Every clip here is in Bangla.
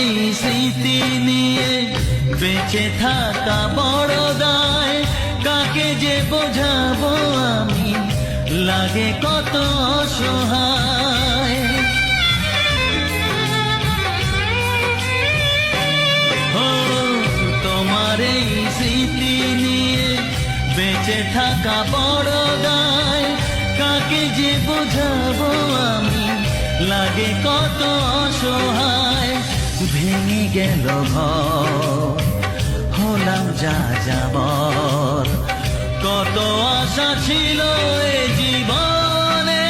এই স্মৃতি নিয়ে বেঁচে থাকা বড় দায়, কাকে যে বোঝাবো আমি, লাগে কত অসহায়। ও তোমার এই স্মৃতি নিয়ে বেঁচে থাকা বড় দায়, কাকে যে বোঝাবো আমি, লাগে কত অসহায়। ভেঙে গেল ঘর, হলাম যা যাবার, কত আশা ছিল এ জীবনে,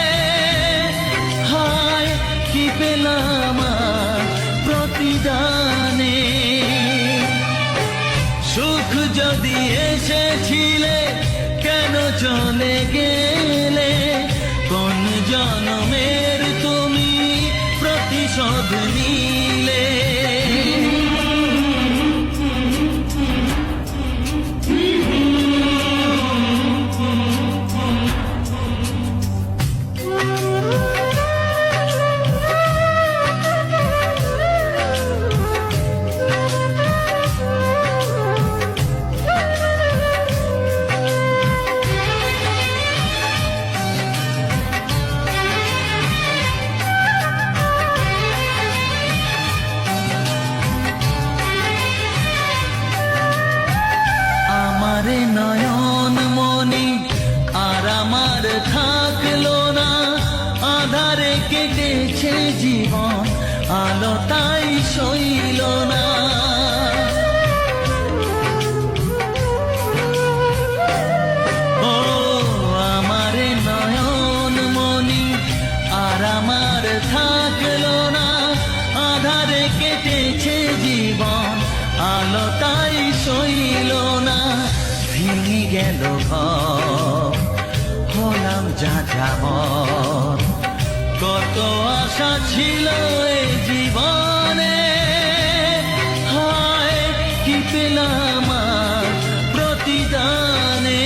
হায় কি পেলাম আর প্রতিদানে। সুখ যদি এসেছিলে কেন চলে গেলে, কোন জনমের তুমি প্রতিশোধ নিলে। আমারে নয়ন মনি আর আমার থাকলো না, আধারে কেটেছে জীবন, আলো তাই সইল না। ও আমারে নয়ন মনি আর আমার থাকলো না, আধারে কেটেছে জীবন, আলো তাই সইল না। ভেঙে গেল ঘর, হলাম যা যাবার, কত আশা ছিল এ জীবনে, হায় কি পেলাম আর প্রতিদানে।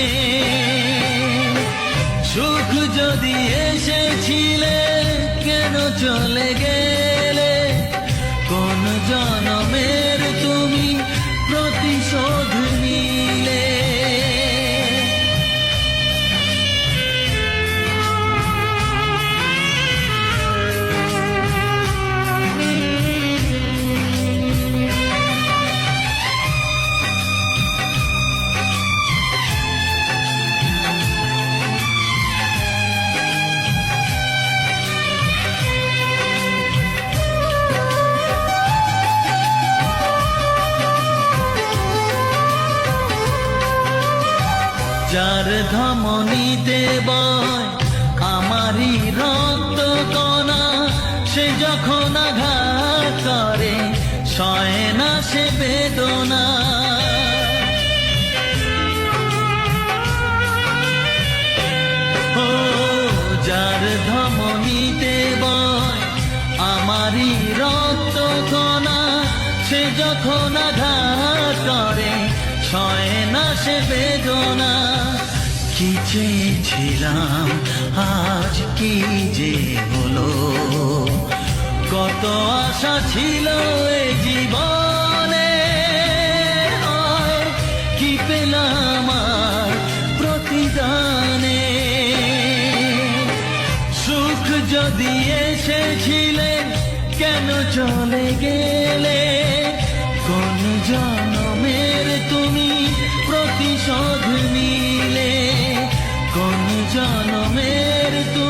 সুখ যদি এসেছিলে কেন চলে গেলে, কোন জনমের তুমি প্রতিশোধ নিলে। যার ধমনীতে বয় আমারই রক্ত কণা, সে যখন আঘাত করে সয় না সে বেদনা। ও যার ধমনীতে বয় আমারই রক্ত কণা, সে যখন আঘাত করে সয় না সে বেদনা। কি চেয়েছিলাম আজ কি যে হলো, কত আশা ছিল এ জীবনে, কি পেলাম আর প্রতিদানে। সুখ যদি এসেছিলে কেন চলে গেলে, কোন জনমের তুমি প্রতিশোধ নিলে, কোন জনমের তুমি